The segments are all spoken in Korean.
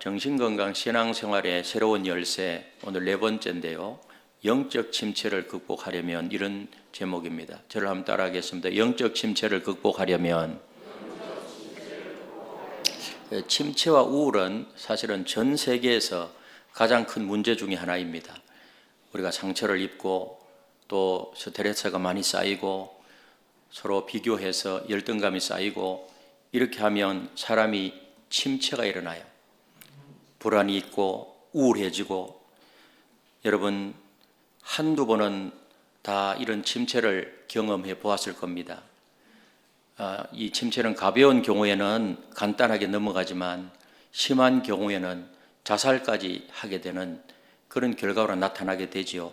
정신건강 신앙생활의 새로운 열쇠, 오늘 네 번째인데요. 영적 침체를 극복하려면, 이런 제목입니다. 저를 한번 따라하겠습니다. 영적 침체를 극복하려면. 침체와 우울은 사실은 전 세계에서 가장 큰 문제 중에 하나입니다. 우리가 상처를 입고 또 스트레스가 많이 쌓이고 서로 비교해서 열등감이 쌓이고 이렇게 하면 사람이 침체가 일어나요. 불안이 있고 우울해지고, 여러분 한두 번은 다 이런 침체를 경험해 보았을 겁니다. 이 침체는 가벼운 경우에는 간단하게 넘어가지만 심한 경우에는 자살까지 하게 되는 그런 결과로 나타나게 되지요.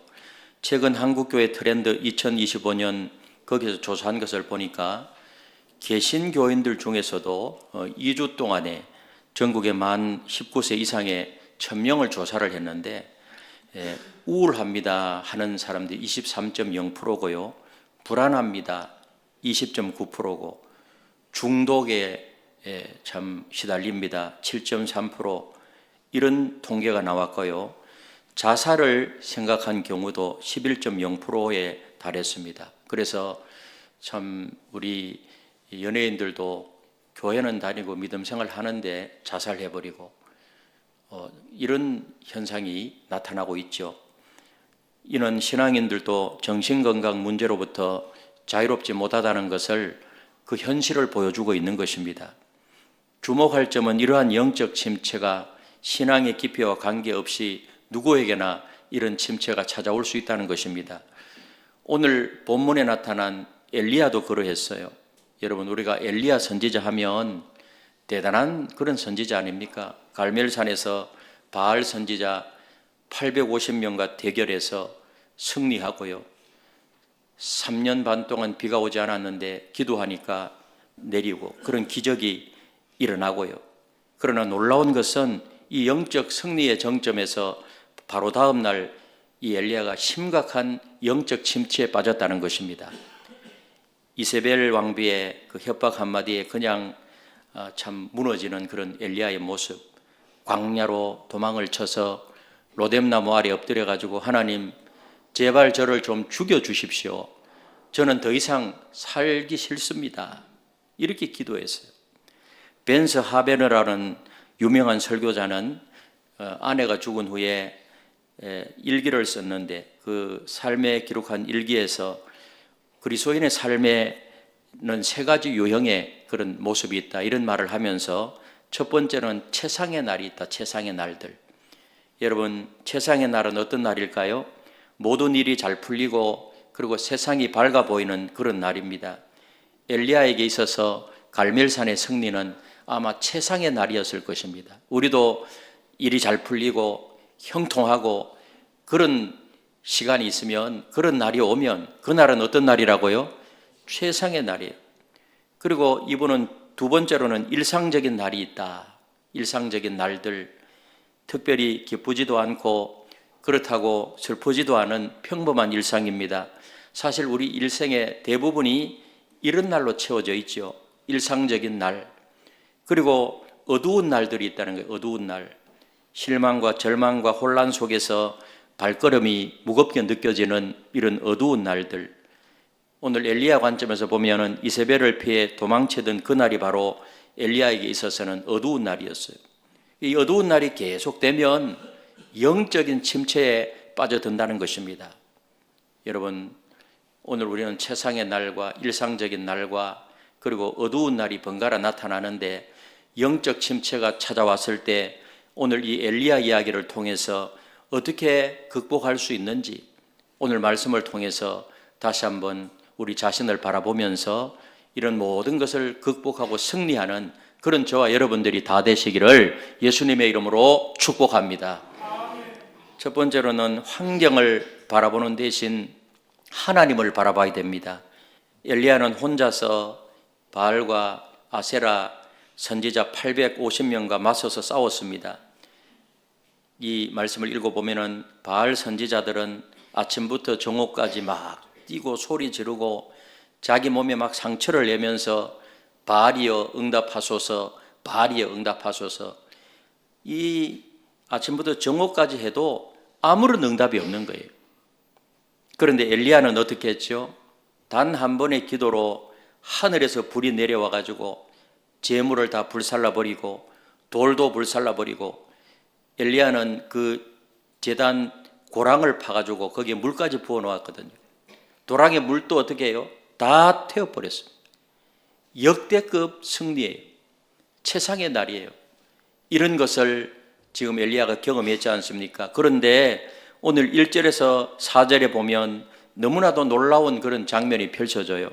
최근 한국교회 트렌드 2025년 거기서 조사한 것을 보니까 개신교인들 중에서도 2주 동안에 전국에 만 19세 이상의 1000명을 조사를 했는데 우울합니다 하는 사람들이 23.0%고요. 불안합니다 20.9%고 중독에 참 시달립니다 7.3%, 이런 통계가 나왔고요. 자살을 생각한 경우도 11.0%에 달했습니다. 그래서 참 우리 연예인들도 교회는 다니고 믿음 생활 하는데 자살해버리고 이런 현상이 나타나고 있죠. 이는 신앙인들도 정신건강 문제로부터 자유롭지 못하다는 것을, 그 현실을 보여주고 있는 것입니다. 주목할 점은 이러한 영적 침체가 신앙의 깊이와 관계없이 누구에게나 이런 침체가 찾아올 수 있다는 것입니다. 오늘 본문에 나타난 엘리야도 그러했어요. 여러분, 우리가 엘리야 선지자 하면 대단한 그런 선지자 아닙니까? 갈멜산에서 바알 선지자 850명과 대결해서 승리하고요. 3년 반 동안 비가 오지 않았는데 기도하니까 내리고, 그런 기적이 일어나고요. 그러나 놀라운 것은 이 영적 승리의 정점에서 바로 다음 날 이 엘리야가 심각한 영적 침체에 빠졌다는 것입니다. 이세벨 왕비의 그 협박 한마디에 그냥 참 무너지는 그런 엘리야의 모습, 광야로 도망을 쳐서 로뎀나무 아래 엎드려 가지고 하나님 제발 저를 좀 죽여주십시오. 저는 더 이상 살기 싫습니다. 이렇게 기도했어요. 벤스 하베너라는 유명한 설교자는 아내가 죽은 후에 일기를 썼는데, 그 삶에 기록한 일기에서 그리스도인의 삶에는 세 가지 유형의 그런 모습이 있다, 이런 말을 하면서 첫 번째는 최상의 날이 있다. 최상의 날들. 여러분, 최상의 날은 어떤 날일까요? 모든 일이 잘 풀리고 그리고 세상이 밝아 보이는 그런 날입니다. 엘리야에게 있어서 갈멜산의 승리는 아마 최상의 날이었을 것입니다. 우리도 일이 잘 풀리고 형통하고 그런 시간이 있으면, 그런 날이 오면 그날은 어떤 날이라고요? 최상의 날이에요. 그리고 이분은 두 번째로는 일상적인 날이 있다. 일상적인 날들, 특별히 기쁘지도 않고 그렇다고 슬프지도 않은 평범한 일상입니다. 사실 우리 일생의 대부분이 이런 날로 채워져 있죠. 일상적인 날. 그리고 어두운 날들이 있다는 거예요. 어두운 날. 실망과 절망과 혼란 속에서 발걸음이 무겁게 느껴지는 이런 어두운 날들. 오늘 엘리야 관점에서 보면은 이세벨을 피해 도망치던 그날이 바로 엘리야에게 있어서는 어두운 날이었어요. 이 어두운 날이 계속되면 영적인 침체에 빠져든다는 것입니다. 여러분, 오늘 우리는 최상의 날과 일상적인 날과 그리고 어두운 날이 번갈아 나타나는데, 영적 침체가 찾아왔을 때 오늘 이 엘리야 이야기를 통해서 어떻게 극복할 수 있는지, 오늘 말씀을 통해서 다시 한번 우리 자신을 바라보면서 이런 모든 것을 극복하고 승리하는 그런 저와 여러분들이 다 되시기를 예수님의 이름으로 축복합니다. 첫 번째로는 환경을 바라보는 대신 하나님을 바라봐야 됩니다. 엘리야는 혼자서 바알과 아세라 선지자 850명과 맞서서 싸웠습니다. 이 말씀을 읽어보면 바알 선지자들은 아침부터 정오까지 막 뛰고 소리 지르고 자기 몸에 막 상처를 내면서 바알이여 응답하소서, 바알이여 응답하소서, 이 아침부터 정오까지 해도 아무런 응답이 없는 거예요. 그런데 엘리야는 어떻게 했죠? 단 한 번의 기도로 하늘에서 불이 내려와 가지고 재물을 다 불살라 버리고 돌도 불살라 버리고, 엘리야는 그 제단 고랑을 파가지고 거기에 물까지 부어 놓았거든요. 도랑의 물도 어떻게 해요? 다 태워버렸습니다. 역대급 승리예요. 최상의 날이에요. 이런 것을 지금 엘리야가 경험했지 않습니까? 그런데 오늘 1절에서 4절에 보면 너무나도 놀라운 그런 장면이 펼쳐져요.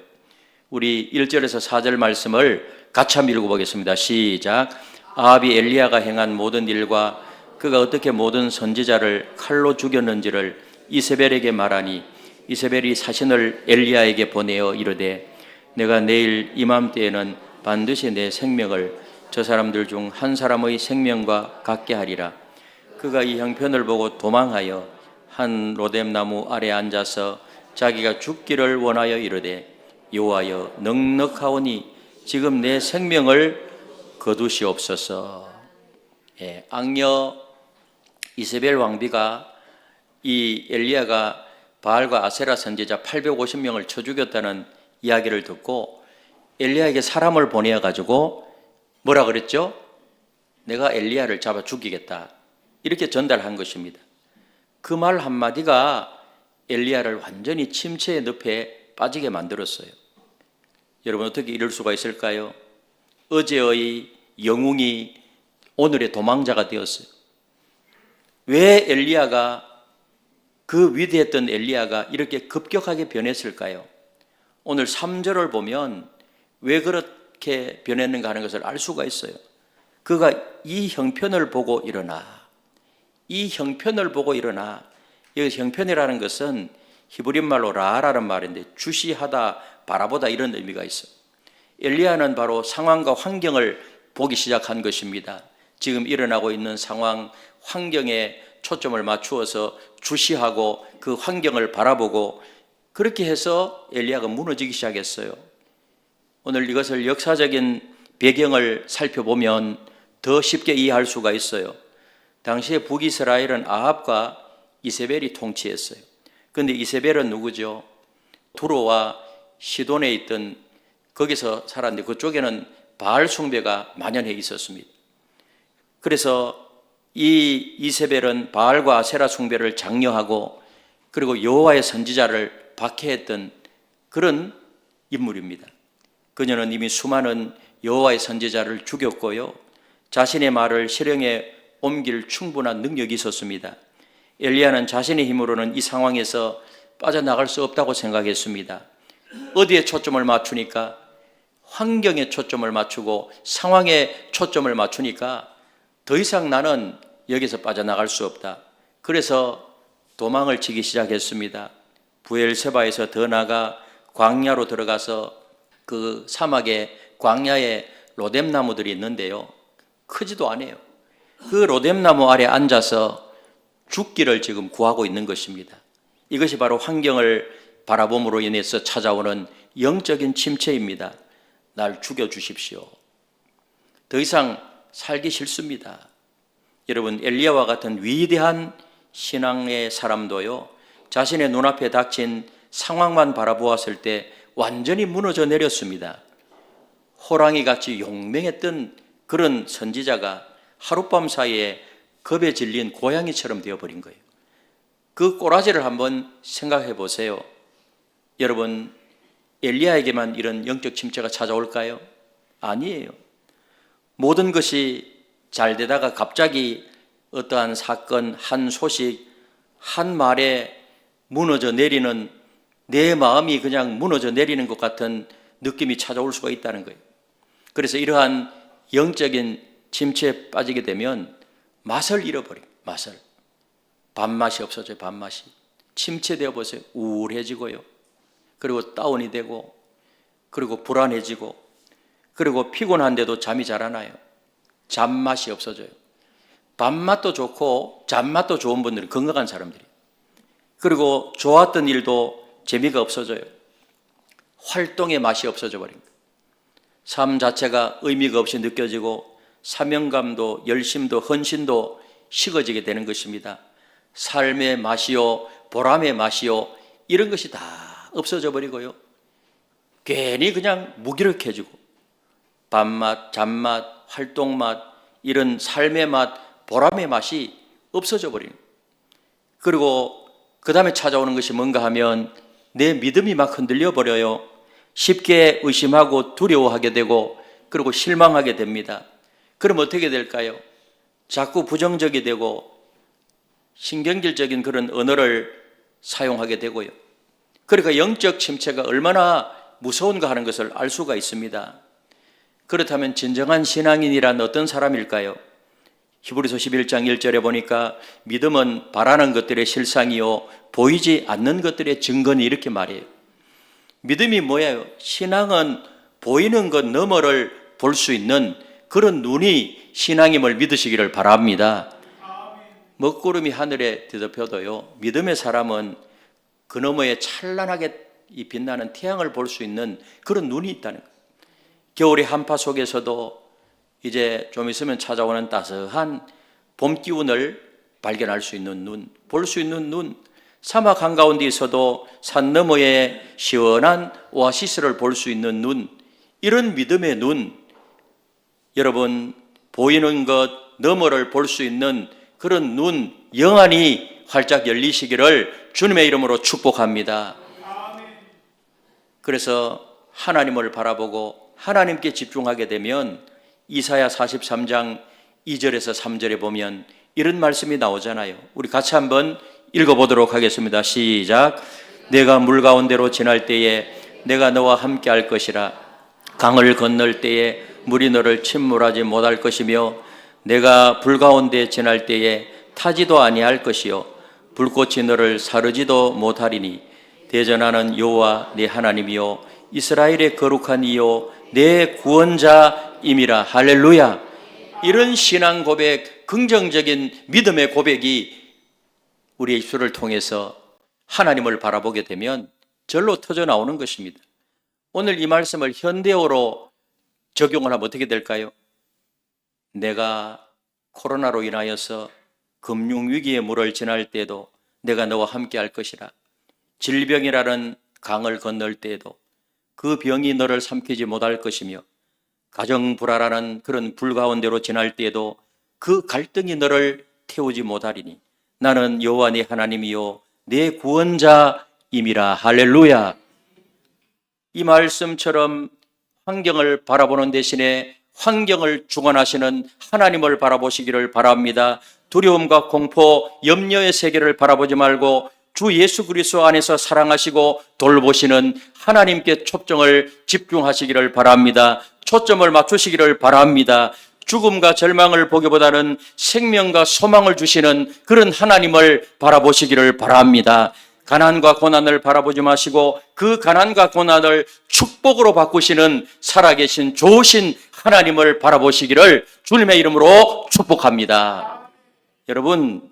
우리 1절에서 4절 말씀을 같이 한번 읽어보겠습니다. 시작. 아합이 엘리야가 행한 모든 일과 그가 어떻게 모든 선지자를 칼로 죽였는지를 이세벨에게 말하니, 이세벨이 사신을 엘리야에게 보내어 이르되, 내가 내일 이맘때에는 반드시 내 생명을 저 사람들 중 한 사람의 생명과 같게 하리라. 그가 이 형편을 보고 도망하여 한 로뎀나무 아래 앉아서 자기가 죽기를 원하여 이르되, 여호와여 넉넉하오니 지금 내 생명을 거두시옵소서. 악녀 이세벨 왕비가 이 엘리야가 바알과 아세라 선지자 850명을 쳐 죽였다는 이야기를 듣고 엘리야에게 사람을 보내어 가지고 뭐라 그랬죠? 내가 엘리야를 잡아 죽이겠다, 이렇게 전달한 것입니다. 그 말 한마디가 엘리야를 완전히 침체의 늪에 빠지게 만들었어요. 여러분, 어떻게 이럴 수가 있을까요? 어제의 영웅이 오늘의 도망자가 되었어요. 왜 엘리야가, 그 위대했던 엘리야가 이렇게 급격하게 변했을까요? 오늘 3절을 보면 왜 그렇게 변했는가 하는 것을 알 수가 있어요. 그가 이 형편을 보고 일어나, 이 형편을 보고 일어나. 여기 형편이라는 것은 히브리 말로 라라는 말인데 주시하다, 바라보다, 이런 의미가 있어요. 엘리야는 바로 상황과 환경을 보기 시작한 것입니다. 지금 일어나고 있는 상황, 환경에 초점을 맞추어서 주시하고 그 환경을 바라보고, 그렇게 해서 엘리야가 무너지기 시작했어요. 오늘 이것을 역사적인 배경을 살펴보면 더 쉽게 이해할 수가 있어요. 당시에 북이스라엘은 아합과 이세벨이 통치했어요. 그런데 이세벨은 누구죠? 두로와 시돈에 있던, 거기서 살았는데 그쪽에는 바알 숭배가 만연해 있었습니다. 그래서 이 이세벨은 바알과 아세라 숭배를 장려하고 그리고 여호와의 선지자를 박해했던 그런 인물입니다. 그녀는 이미 수많은 여호와의 선지자를 죽였고요, 자신의 말을 실행에 옮길 충분한 능력이 있었습니다. 엘리야는 자신의 힘으로는 이 상황에서 빠져나갈 수 없다고 생각했습니다. 어디에 초점을 맞추니까? 환경에 초점을 맞추고 상황에 초점을 맞추니까 더 이상 나는 여기서 빠져나갈 수 없다. 그래서 도망을 치기 시작했습니다. 부엘세바에서 더 나아가 광야로 들어가서 그 사막의 광야에 로뎀나무들이 있는데요, 크지도 않아요. 그 로뎀나무 아래 앉아서 죽기를 지금 구하고 있는 것입니다. 이것이 바로 환경을 바라봄으로 인해서 찾아오는 영적인 침체입니다. 날 죽여주십시오. 더 이상 살기 싫습니다. 여러분, 엘리야와 같은 위대한 신앙의 사람도요, 자신의 눈앞에 닥친 상황만 바라보았을 때 완전히 무너져 내렸습니다. 호랑이같이 용맹했던 그런 선지자가 하룻밤 사이에 겁에 질린 고양이처럼 되어버린 거예요. 그 꼬라지를 한번 생각해 보세요. 여러분, 엘리야에게만 이런 영적 침체가 찾아올까요? 아니에요. 모든 것이 잘 되다가 갑자기 어떠한 사건, 한 소식, 한 말에 무너져 내리는, 내 마음이 그냥 무너져 내리는 것 같은 느낌이 찾아올 수가 있다는 거예요. 그래서 이러한 영적인 침체에 빠지게 되면 맛을 잃어버려요. 맛을. 밥맛이 없어져요. 밥맛이. 침체되어 보세요. 우울해지고요. 그리고 다운이 되고, 그리고 불안해지고, 그리고 피곤한데도 잠이 잘 안 와요. 잠맛이 없어져요. 밥맛도 좋고 잠맛도 좋은 분들은 건강한 사람들이에요. 그리고 좋았던 일도 재미가 없어져요. 활동의 맛이 없어져 버린 거예요. 삶 자체가 의미가 없이 느껴지고 사명감도 열심도 헌신도 식어지게 되는 것입니다. 삶의 맛이요, 보람의 맛이요, 이런 것이 다 없어져 버리고요. 괜히 그냥 무기력해지고 밥맛, 잡맛, 활동맛, 이런 삶의 맛, 보람의 맛이 없어져 버리는. 그리고 그 다음에 찾아오는 것이 뭔가 하면 내 믿음이 막 흔들려 버려요. 쉽게 의심하고 두려워하게 되고 그리고 실망하게 됩니다. 그럼 어떻게 될까요? 자꾸 부정적이 되고 신경질적인 그런 언어를 사용하게 되고요. 그러니까 영적 침체가 얼마나 무서운가 하는 것을 알 수가 있습니다. 그렇다면 진정한 신앙인이란 어떤 사람일까요? 히브리서 11장 1절에 보니까 믿음은 바라는 것들의 실상이요 보이지 않는 것들의 증거니, 이렇게 말해요. 믿음이 뭐예요? 신앙은 보이는 것 너머를 볼 수 있는 그런 눈이 신앙임을 믿으시기를 바랍니다. 먹구름이 하늘에 뒤덮여도요, 믿음의 사람은 그 너머에 찬란하게 빛나는 태양을 볼 수 있는 그런 눈이 있다는 거예요. 겨울의 한파 속에서도 이제 좀 있으면 찾아오는 따스한 봄 기운을 발견할 수 있는 눈, 볼 수 있는 눈, 사막 한가운데 있어도 산 너머에 시원한 오아시스를 볼 수 있는 눈, 이런 믿음의 눈, 여러분 보이는 것 너머를 볼 수 있는 그런 눈 영안이 활짝 열리시기를 주님의 이름으로 축복합니다. 그래서 하나님을 바라보고 하나님께 집중하게 되면 이사야 43장 2절에서 3절에 보면 이런 말씀이 나오잖아요. 우리 같이 한번 읽어보도록 하겠습니다. 시작. 내가 물 가운데로 지날 때에 내가 너와 함께 할 것이라. 강을 건널 때에 물이 너를 침몰하지 못할 것이며 내가 불 가운데 지날 때에 타지도 아니할 것이요 불꽃이 너를 사르지도 못하리니 대전하는 여호와 네 하나님이요 이스라엘의 거룩한 이요 내 구원자임이라. 할렐루야. 이런 신앙 고백, 긍정적인 믿음의 고백이 우리의 입술을 통해서 하나님을 바라보게 되면 절로 터져 나오는 것입니다. 오늘 이 말씀을 현대어로 적용을 하면 어떻게 될까요? 내가 코로나로 인하여서 금융위기의 물을 지날 때에도 내가 너와 함께 할 것이라. 질병이라는 강을 건널 때에도 그 병이 너를 삼키지 못할 것이며 가정 불화라는 그런 불 가운데로 지날 때에도 그 갈등이 너를 태우지 못하리니 나는 여호와 네 하나님이요 내 구원자임이라. 할렐루야. 이 말씀처럼 환경을 바라보는 대신에 환경을 주관하시는 하나님을 바라보시기를 바랍니다. 두려움과 공포, 염려의 세계를 바라보지 말고 주 예수 그리스도 안에서 사랑하시고 돌보시는 하나님께 초점을 집중하시기를 바랍니다. 초점을 맞추시기를 바랍니다. 죽음과 절망을 보기보다는 생명과 소망을 주시는 그런 하나님을 바라보시기를 바랍니다. 가난과 고난을 바라보지 마시고 그 가난과 고난을 축복으로 바꾸시는 살아계신 좋으신 하나님을 바라보시기를 주님의 이름으로 축복합니다. 여러분,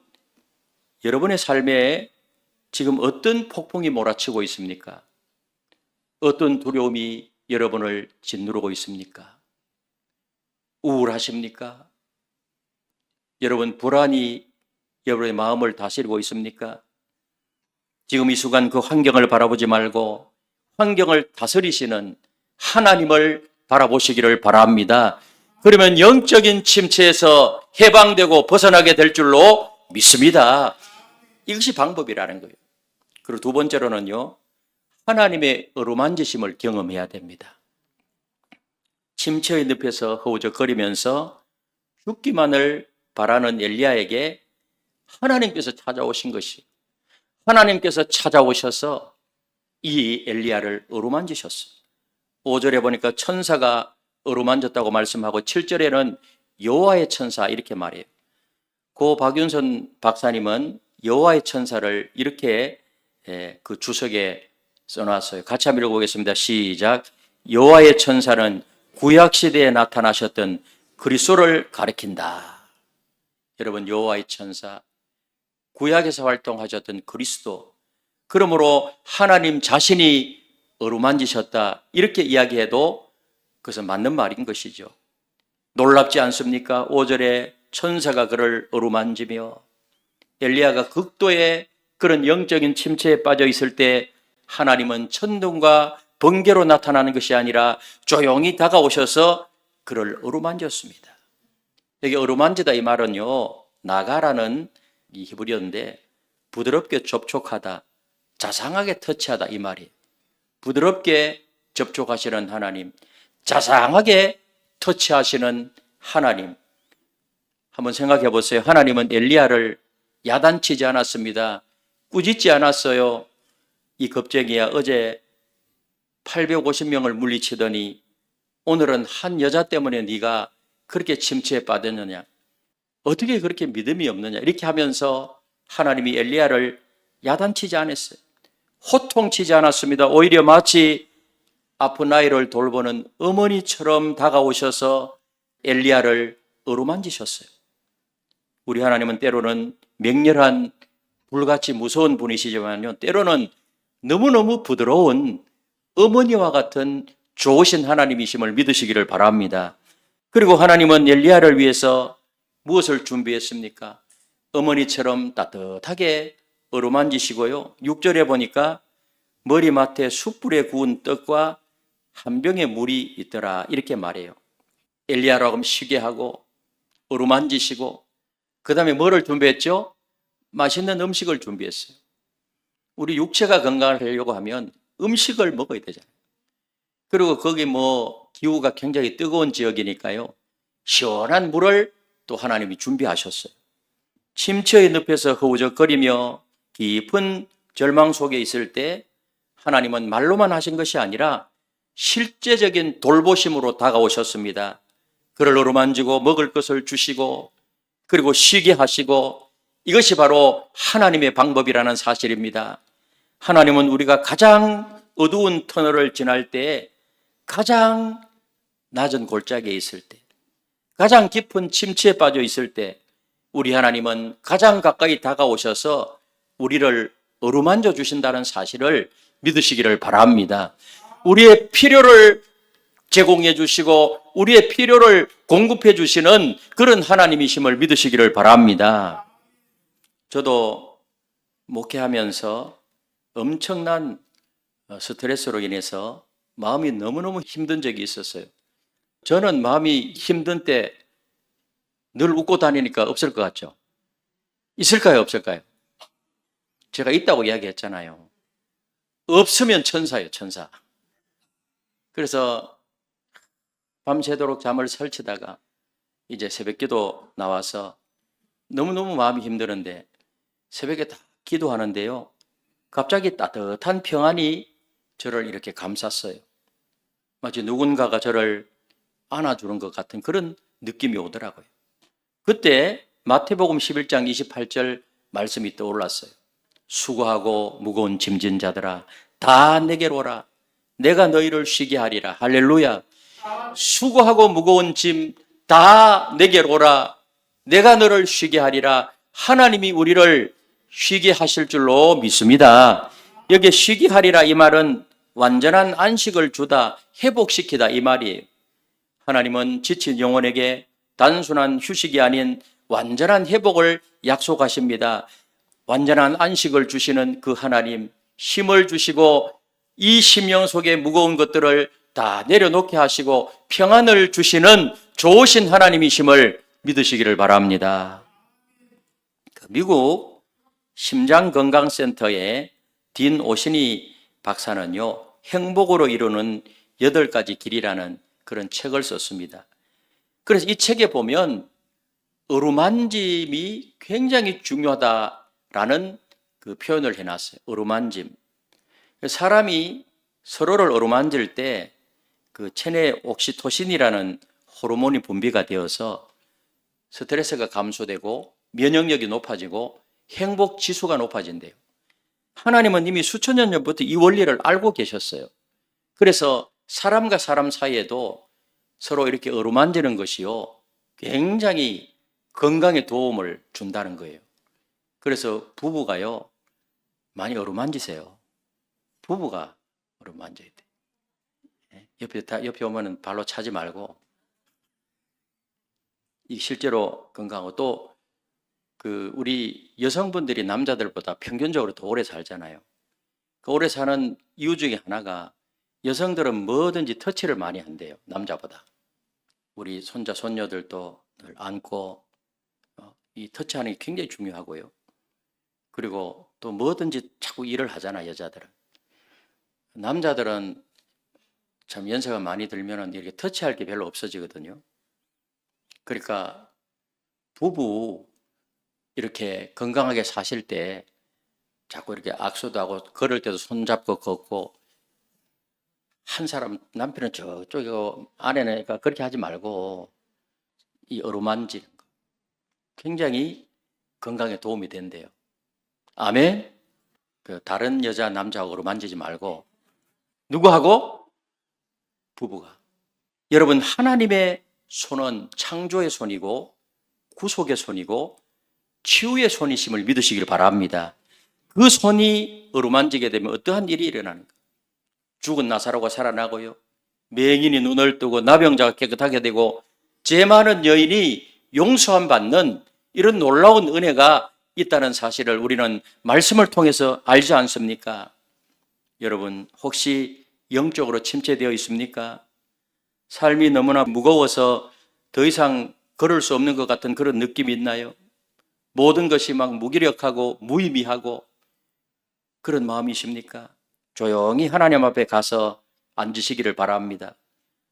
여러분의 삶에 지금 어떤 폭풍이 몰아치고 있습니까? 어떤 두려움이 여러분을 짓누르고 있습니까? 우울하십니까? 여러분 불안이 여러분의 마음을 다스리고 있습니까? 지금 이 순간 그 환경을 바라보지 말고 환경을 다스리시는 하나님을 바라보시기를 바랍니다. 그러면 영적인 침체에서 해방되고 벗어나게 될 줄로 믿습니다. 이것이 방법이라는 거예요. 그리고 두 번째로는요, 하나님의 어루만지심을 경험해야 됩니다. 침체의 늪에서 허우적거리면서 죽기만을 바라는 엘리야에게 하나님께서 찾아오신 것이, 하나님께서 찾아오셔서 이 엘리야를 어루만지셨어요. 5절에 보니까 천사가 어루만졌다고 말씀하고 7절에는 여호와의 천사 이렇게 말해요. 고 박윤선 박사님은 여호와의 천사를 이렇게 그 주석에 써놨어요. 같이 한번 읽어보겠습니다. 시작. 여호와의 천사는 구약시대에 나타나셨던 그리스도를 가리킨다. 여러분, 여호와의 천사, 구약에서 활동하셨던 그리스도, 그러므로 하나님 자신이 어루만지셨다 이렇게 이야기해도 그것은 맞는 말인 것이죠. 놀랍지 않습니까? 5절에 천사가 그를 어루만지며 엘리야가 극도의 그런 영적인 침체에 빠져 있을 때 하나님은 천둥과 번개로 나타나는 것이 아니라 조용히 다가오셔서 그를 어루만졌습니다. 여기 어루만지다 이 말은요, 나가라는 이 히브리어인데 부드럽게 접촉하다, 자상하게 터치하다 이 말이에요. 부드럽게 접촉하시는 하나님, 자상하게 터치하시는 하나님. 한번 생각해 보세요. 하나님은 엘리야를 야단치지 않았습니다. 꾸짖지 않았어요. 이 겁쟁이야 어제 850명을 물리치더니 오늘은 한 여자 때문에 네가 그렇게 침체에 빠졌느냐? 어떻게 그렇게 믿음이 없느냐? 이렇게 하면서 하나님이 엘리야를 야단치지 않았어요. 호통치지 않았습니다. 오히려 마치 아픈 아이를 돌보는 어머니처럼 다가오셔서 엘리야를 어루만지셨어요. 우리 하나님은 때로는 맹렬한 불같이 무서운 분이시지만요, 때로는 너무너무 부드러운 어머니와 같은 좋으신 하나님이심을 믿으시기를 바랍니다. 그리고 하나님은 엘리야를 위해서 무엇을 준비했습니까? 어머니처럼 따뜻하게 어루만지시고요. 6절에 보니까 머리맡에 숯불에 구운 떡과 한 병의 물이 있더라 이렇게 말해요. 엘리야라고 하면 쉬게 하고 어루만지시고 그 다음에 뭐를 준비했죠? 맛있는 음식을 준비했어요. 우리 육체가 건강하려고 하면 음식을 먹어야 되잖아요. 그리고 거기 기후가 굉장히 뜨거운 지역이니까요, 시원한 물을 또 하나님이 준비하셨어요. 침체의 늪에서 허우적거리며 깊은 절망 속에 있을 때 하나님은 말로만 하신 것이 아니라 실제적인 돌보심으로 다가오셨습니다. 그를 어루만지고 먹을 것을 주시고 그리고 쉬게 하시고, 이것이 바로 하나님의 방법이라는 사실입니다. 하나님은 우리가 가장 어두운 터널을 지날 때, 가장 낮은 골짜기에 있을 때, 가장 깊은 침체에 빠져 있을 때 우리 하나님은 가장 가까이 다가오셔서 우리를 어루만져 주신다는 사실을 믿으시기를 바랍니다. 우리의 필요를 제공해 주시고 우리의 필요를 공급해 주시는 그런 하나님이심을 믿으시기를 바랍니다. 저도 목회하면서 엄청난 스트레스로 인해서 마음이 너무너무 힘든 적이 있었어요. 저는 마음이 힘든 때 늘 웃고 다니니까 없을 것 같죠? 있을까요? 없을까요? 제가 있다고 이야기했잖아요. 없으면 천사예요, 천사. 그래서 밤새도록 잠을 설치다가 이제 새벽기도 나와서 너무너무 마음이 힘드는데 새벽에 다 기도하는데요, 갑자기 따뜻한 평안이 저를 이렇게 감쌌어요. 마치 누군가가 저를 안아주는 것 같은 그런 느낌이 오더라고요. 그때 마태복음 11장 28절 말씀이 떠올랐어요. 수고하고 무거운 짐진 자들아 다 내게로 오라. 내가 너희를 쉬게 하리라. 할렐루야. 수고하고 무거운 짐 다 내게로 오라. 내가 너를 쉬게 하리라. 하나님이 우리를 쉬게 하실 줄로 믿습니다. 여기 쉬게 하리라 이 말은 완전한 안식을 주다, 회복시키다 이 말이에요. 하나님은 지친 영혼에게 단순한 휴식이 아닌 완전한 회복을 약속하십니다. 완전한 안식을 주시는 그 하나님, 힘을 주시고 이 심령 속에 무거운 것들을 다 내려놓게 하시고 평안을 주시는 좋으신 하나님이심을 믿으시기를 바랍니다. 미국 심장건강센터의 딘 오시니 박사는요, 행복으로 이루는 8가지 길이라는 그런 책을 썼습니다. 그래서 이 책에 보면 어루만짐이 굉장히 중요하다라는 그 표현을 해놨어요. 어루만짐. 사람이 서로를 어루만질 때 그 체내 옥시토신이라는 호르몬이 분비가 되어서 스트레스가 감소되고 면역력이 높아지고 행복 지수가 높아진대요. 하나님은 이미 수천 년 전부터 이 원리를 알고 계셨어요. 그래서 사람과 사람 사이에도 서로 이렇게 어루만지는 것이요, 굉장히 건강에 도움을 준다는 거예요. 그래서 부부가요, 많이 어루만지세요. 부부가 어루만져야 돼. 옆에 오면은 발로 차지 말고 이 실제로 건강하고 또 우리 여성분들이 남자들보다 평균적으로 더 오래 살잖아요. 그 오래 사는 이유 중에 하나가 여성들은 뭐든지 터치를 많이 한대요. 남자보다. 우리 손자, 손녀들도 늘 안고 이 터치하는 게 굉장히 중요하고요. 그리고 또 뭐든지 자꾸 일을 하잖아, 여자들은. 남자들은 참 연세가 많이 들면은 이렇게 터치할 게 별로 없어지거든요. 그러니까 부부 이렇게 건강하게 사실 때 자꾸 이렇게 악수도 하고 걸을 때도 손잡고 걷고 한 사람 남편은 저쪽이고 아내는 그러니까 그렇게 하지 말고 이 어루만지는 거 굉장히 건강에 도움이 된대요. 아멘. 다른 여자 남자하고 어루만지지 말고 누구하고? 부부가. 여러분 하나님의 손은 창조의 손이고 구속의 손이고 치유의 손이심을 믿으시길 바랍니다. 그 손이 어루만지게 되면 어떠한 일이 일어나는 가 죽은 나사로가 살아나고요. 맹인이 눈을 뜨고 나병자가 깨끗하게 되고 죄 많은 여인이 용서함 받는 이런 놀라운 은혜가 있다는 사실을 우리는 말씀을 통해서 알지 않습니까? 여러분 혹시 영적으로 침체되어 있습니까? 삶이 너무나 무거워서 더 이상 걸을 수 없는 것 같은 그런 느낌이 있나요? 모든 것이 막 무기력하고 무의미하고 그런 마음이십니까? 조용히 하나님 앞에 가서 앉으시기를 바랍니다.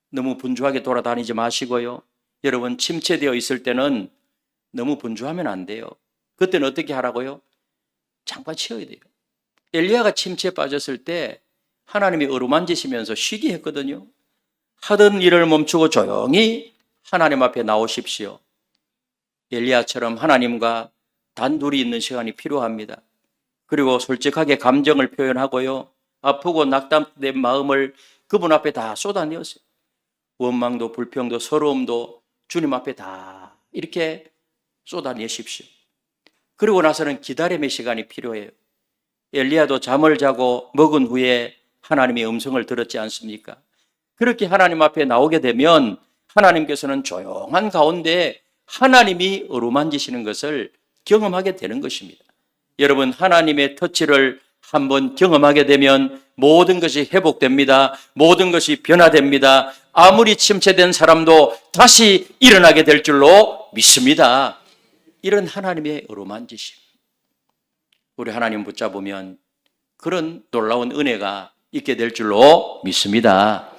너무 분주하게 돌아다니지 마시고요. 여러분 침체되어 있을 때는 너무 분주하면 안 돼요. 그때는 어떻게 하라고요? 잠깐 쉬어야 돼요. 엘리야가 침체에 빠졌을 때 하나님이 어루만지시면서 쉬게 했거든요. 하던 일을 멈추고 조용히 하나님 앞에 나오십시오. 엘리야처럼 하나님과 단둘이 있는 시간이 필요합니다. 그리고 솔직하게 감정을 표현하고요. 아프고 낙담된 마음을 그분 앞에 다 쏟아내었어요. 원망도 불평도 서러움도 주님 앞에 다 이렇게 쏟아내십시오. 그리고 나서는 기다림의 시간이 필요해요. 엘리야도 잠을 자고 먹은 후에 하나님의 음성을 들었지 않습니까? 그렇게 하나님 앞에 나오게 되면 하나님께서는 조용한 가운데 하나님이 어루만지시는 것을 경험하게 되는 것입니다. 여러분 하나님의 터치를 한번 경험하게 되면 모든 것이 회복됩니다. 모든 것이 변화됩니다. 아무리 침체된 사람도 다시 일어나게 될 줄로 믿습니다. 이런 하나님의 어루만지심. 우리 하나님 붙잡으면 그런 놀라운 은혜가 있게 될 줄로 믿습니다.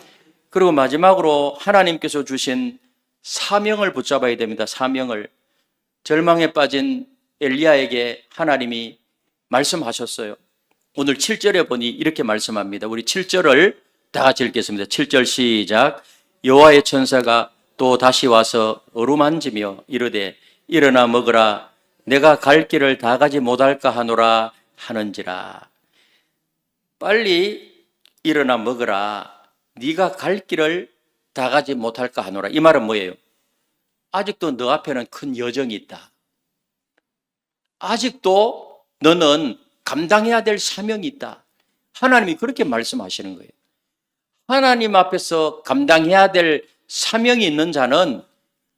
그리고 마지막으로 하나님께서 주신 사명을 붙잡아야 됩니다. 사명을. 절망에 빠진 엘리야에게 하나님이 말씀하셨어요. 오늘 7절에 보니 이렇게 말씀합니다. 우리 7절을 다 같이 읽겠습니다. 7절 시작. 여호와의 천사가 또 다시 와서 어루만지며 이르되 일어나 먹으라. 내가 갈 길을 다 가지 못할까 하노라 하는지라. 빨리 일어나 먹으라. 네가 갈 길을 다 가지 못할까 하노라. 이 말은 뭐예요? 아직도 너 앞에는 큰 여정이 있다. 아직도 너는 감당해야 될 사명이 있다. 하나님이 그렇게 말씀하시는 거예요. 하나님 앞에서 감당해야 될 사명이 있는 자는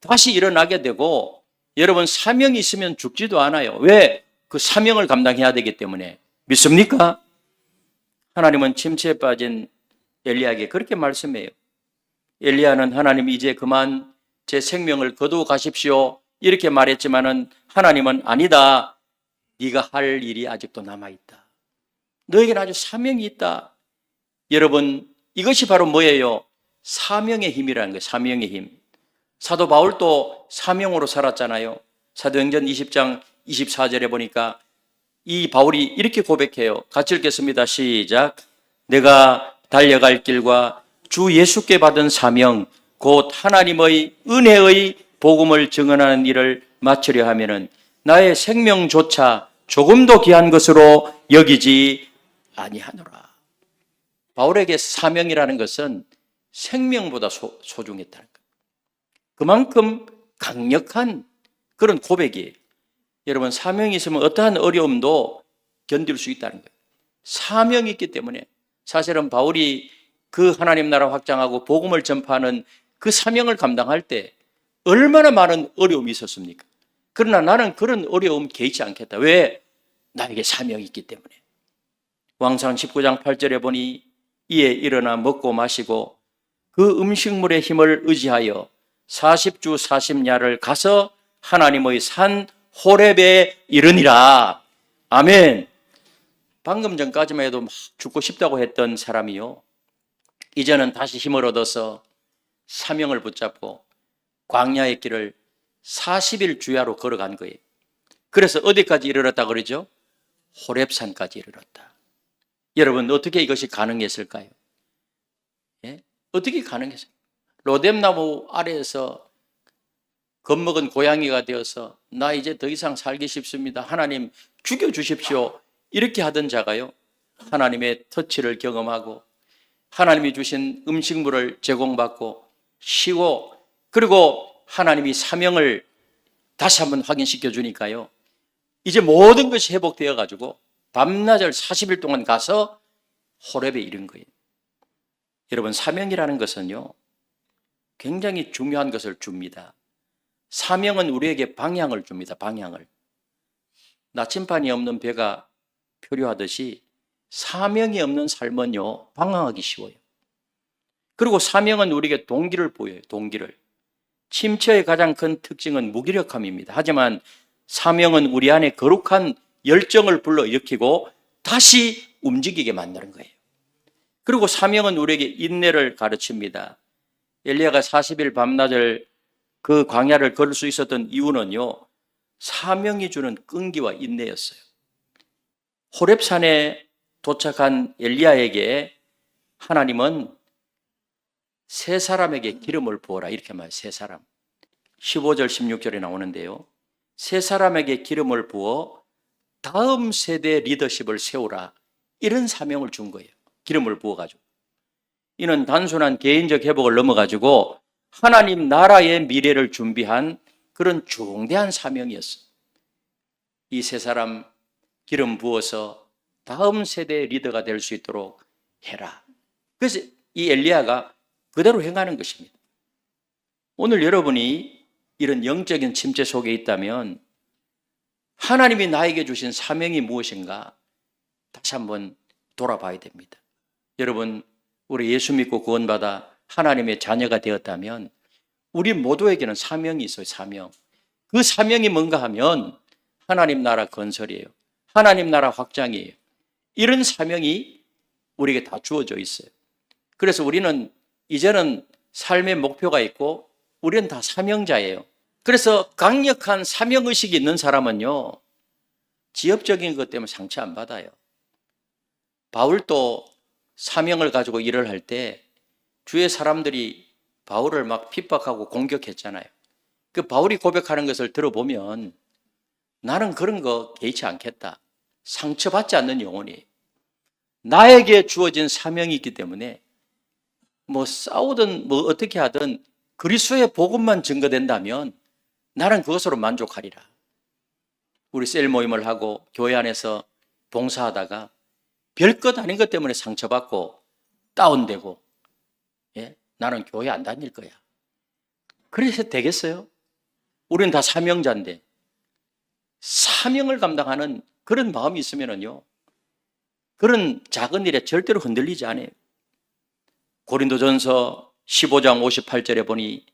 다시 일어나게 되고 여러분 사명이 있으면 죽지도 않아요. 왜? 그 사명을 감당해야 되기 때문에. 믿습니까? 하나님은 침체에 빠진 엘리야에게 그렇게 말씀해요. 엘리야는 하나님 이제 그만 제 생명을 거두어 가십시오. 이렇게 말했지만은 하나님은 아니다. 네가 할 일이 아직도 남아있다. 너에게는 아주 사명이 있다. 여러분 이것이 바로 뭐예요? 사명의 힘이라는 거예요. 사명의 힘. 사도 바울도 사명으로 살았잖아요. 사도행전 20장 24절에 보니까 이 바울이 이렇게 고백해요. 같이 읽겠습니다. 시작. 내가 달려갈 길과 주 예수께 받은 사명 곧 하나님의 은혜의 복음을 증언하는 일을 마치려 하면은 나의 생명조차 조금도 귀한 것으로 여기지 아니하노라. 바울에게 사명이라는 것은 생명보다 소중했다는 거예요. 그만큼 강력한 그런 고백이에요. 여러분 사명이 있으면 어떠한 어려움도 견딜 수 있다는 거예요. 사명이 있기 때문에 사실은 바울이 그 하나님 나라 확장하고 복음을 전파하는 그 사명을 감당할 때 얼마나 많은 어려움이 있었습니까? 그러나 나는 그런 어려움 개의치 않겠다. 왜? 나에게 사명이 있기 때문에. 왕상 19장 8절에 보니 이에 일어나 먹고 마시고 그 음식물의 힘을 의지하여 40주 40야를 가서 하나님의 산 호렙에 이르니라. 아멘. 방금 전까지만 해도 막 죽고 싶다고 했던 사람이요, 이제는 다시 힘을 얻어서 사명을 붙잡고 광야의 길을 40일 주야로 걸어간 거예요. 그래서 어디까지 이르렀다 그러죠? 호렙산까지 이르렀다. 여러분, 어떻게 이것이 가능했을까요? 예? 어떻게 가능했어요? 로뎀나무 아래에서 겁먹은 고양이가 되어서 나 이제 더 이상 살기 쉽습니다, 하나님 죽여주십시오, 이렇게 하던 자가요, 하나님의 터치를 경험하고 하나님이 주신 음식물을 제공받고 쉬고, 그리고 하나님이 사명을 다시 한번 확인시켜 주니까요, 이제 모든 것이 회복되어 가지고 밤낮을 40일 동안 가서 호렙에 이른 거예요. 여러분, 사명이라는 것은요, 굉장히 중요한 것을 줍니다. 사명은 우리에게 방향을 줍니다. 방향을. 나침반이 없는 배가 표류하듯이 사명이 없는 삶은요, 방황하기 쉬워요. 그리고 사명은 우리에게 동기를 보여요. 동기를. 침체의 가장 큰 특징은 무기력함입니다. 하지만 사명은 우리 안에 거룩한 열정을 불러일으키고 다시 움직이게 만드는 거예요. 그리고 사명은 우리에게 인내를 가르칩니다. 엘리야가 40일 밤낮을 그 광야를 걸을 수 있었던 이유는요, 사명이 주는 끈기와 인내였어요. 호렙산에 도착한 엘리야에게 하나님은 세 사람에게 기름을 부어라, 이렇게 말해요. 세 사람. 15절 16절에 나오는데요, 세 사람에게 기름을 부어 다음 세대 리더십을 세우라, 이런 사명을 준 거예요. 기름을 부어가지고. 이는 단순한 개인적 회복을 넘어가지고 하나님 나라의 미래를 준비한 그런 중대한 사명이었어요. 이 세 사람 기름 부어서 다음 세대의 리더가 될 수 있도록 해라. 그래서 이 엘리야가 그대로 행하는 것입니다. 오늘 여러분이 이런 영적인 침체 속에 있다면 하나님이 나에게 주신 사명이 무엇인가 다시 한번 돌아봐야 됩니다. 여러분, 우리 예수 믿고 구원받아 하나님의 자녀가 되었다면 우리 모두에게는 사명이 있어요. 사명. 그 사명이 뭔가 하면 하나님 나라 건설이에요. 하나님 나라 확장이에요. 이런 사명이 우리에게 다 주어져 있어요. 그래서 우리는 이제는 삶의 목표가 있고 우리는 다 사명자예요. 그래서 강력한 사명의식이 있는 사람은요, 지엽적인 것 때문에 상처 안 받아요. 바울도 사명을 가지고 일을 할 때 주의 사람들이 바울을 막 핍박하고 공격했잖아요. 그 바울이 고백하는 것을 들어보면 나는 그런 거 개의치 않겠다. 상처받지 않는 영혼이에요. 나에게 주어진 사명이 있기 때문에 뭐 싸우든 뭐 어떻게 하든 그리스도의 복음만 증거된다면 나는 그것으로 만족하리라. 우리 셀 모임을 하고 교회 안에서 봉사하다가 별것 아닌 것 때문에 상처받고 다운되고, 나는 교회 안 다닐 거야. 그래서 되겠어요? 우리는 다 사명자인데 사명을 감당하는 그런 마음이 있으면요, 그런 작은 일에 절대로 흔들리지 않아요. 고린도전서 15장 58절에 보니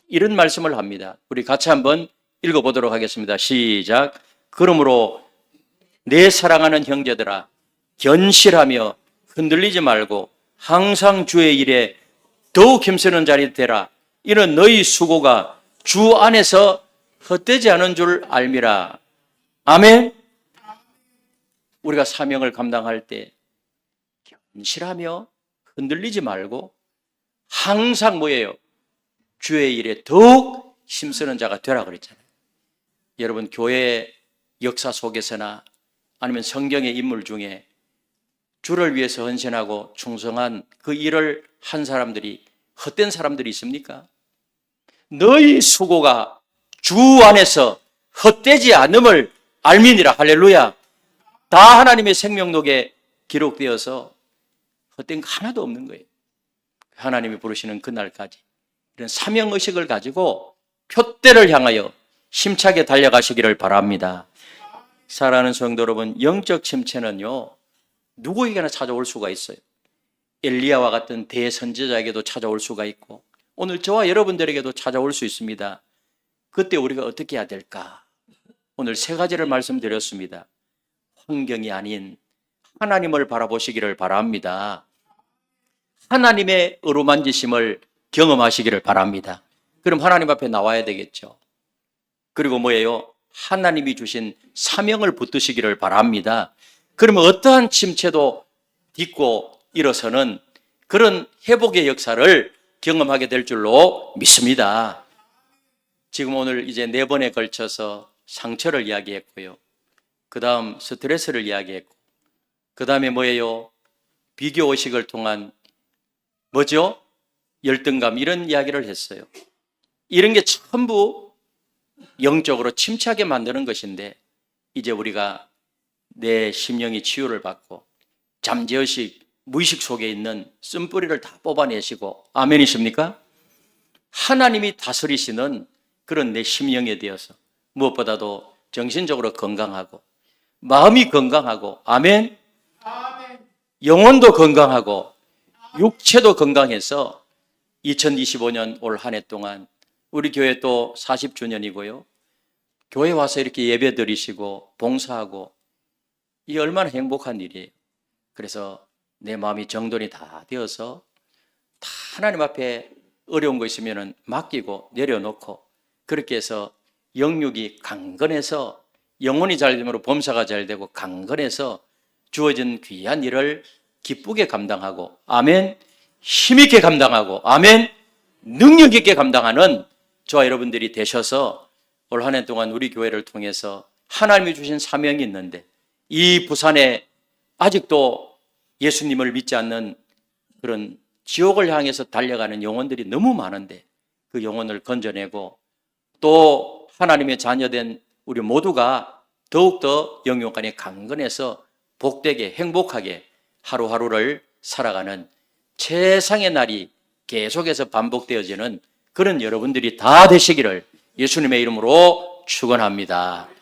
이런 말씀을 합니다. 우리 같이 한번 읽어보도록 하겠습니다. 시작. 그러므로 내 사랑하는 형제들아, 견실하며 흔들리지 말고 항상 주의 일에 더욱 힘쓰는 자리 되라. 이는 너희 수고가 주 안에서 헛되지 않은 줄 알미라. 아멘. 우리가 사명을 감당할 때 견실하며 흔들리지 말고 항상 뭐예요? 주의 일에 더욱 힘쓰는 자가 되라 그랬잖아요. 여러분, 교회 역사 속에서나 아니면 성경의 인물 중에 주를 위해서 헌신하고 충성한 그 일을 한 사람들이 헛된 사람들이 있습니까? 너희 수고가 주 안에서 헛되지 않음을 알미니라. 할렐루야. 다 하나님의 생명록에 기록되어서 헛된 거 하나도 없는 거예요. 하나님이 부르시는 그날까지 이런 사명의식을 가지고 표대를 향하여 힘차게 달려가시기를 바랍니다. 사랑하는 성도 여러분, 영적 침체는요, 누구에게나 찾아올 수가 있어요. 엘리야와 같은 대선지자에게도 찾아올 수가 있고 오늘 저와 여러분들에게도 찾아올 수 있습니다. 그때 우리가 어떻게 해야 될까? 오늘 세 가지를 말씀드렸습니다. 환경이 아닌 하나님을 바라보시기를 바랍니다. 하나님의 어루만지심을 경험하시기를 바랍니다. 그럼 하나님 앞에 나와야 되겠죠. 그리고 뭐예요? 하나님이 주신 사명을 붙드시기를 바랍니다. 그러면 어떠한 침체도 딛고 일어서는 그런 회복의 역사를 경험하게 될 줄로 믿습니다. 지금 오늘 이제 4번에 걸쳐서 상처를 이야기했고요. 그 다음 스트레스를 이야기했고, 그 다음에 뭐예요? 비교의식을 통한 뭐죠? 열등감, 이런 이야기를 했어요. 이런 게 전부 영적으로 침체하게 만드는 것인데, 이제 우리가 내 심령이 치유를 받고 잠재의식, 무의식 속에 있는 쓴뿌리를 다 뽑아내시고, 아멘이십니까? 하나님이 다스리시는 그런 내 심령에 대해서 무엇보다도 정신적으로 건강하고 마음이 건강하고, 아멘? 영혼도 건강하고 육체도 건강해서 2025년 올 한 해 동안 우리 교회 또 40주년이고요. 교회 와서 이렇게 예배 드리시고 봉사하고, 이게 얼마나 행복한 일이에요. 그래서 내 마음이 정돈이 다 되어서 다 하나님 앞에 어려운 거 있으면 맡기고 내려놓고, 그렇게 해서 영육이 강건해서 영혼이 잘 되므로 범사가 잘 되고 강건해서 주어진 귀한 일을 기쁘게 감당하고, 아멘, 힘있게 감당하고, 아멘, 능력 있게 감당하는 저와 여러분들이 되셔서 올 한 해 동안 우리 교회를 통해서 하나님이 주신 사명이 있는데, 이 부산에 아직도 예수님을 믿지 않는 그런 지옥을 향해서 달려가는 영혼들이 너무 많은데, 그 영혼을 건져내고 또 하나님의 자녀된 우리 모두가 더욱더 영육간에 강건해서 복되게 행복하게 하루하루를 살아가는 최상의 날이 계속해서 반복되어지는 그런 여러분들이 다 되시기를 예수님의 이름으로 축원합니다.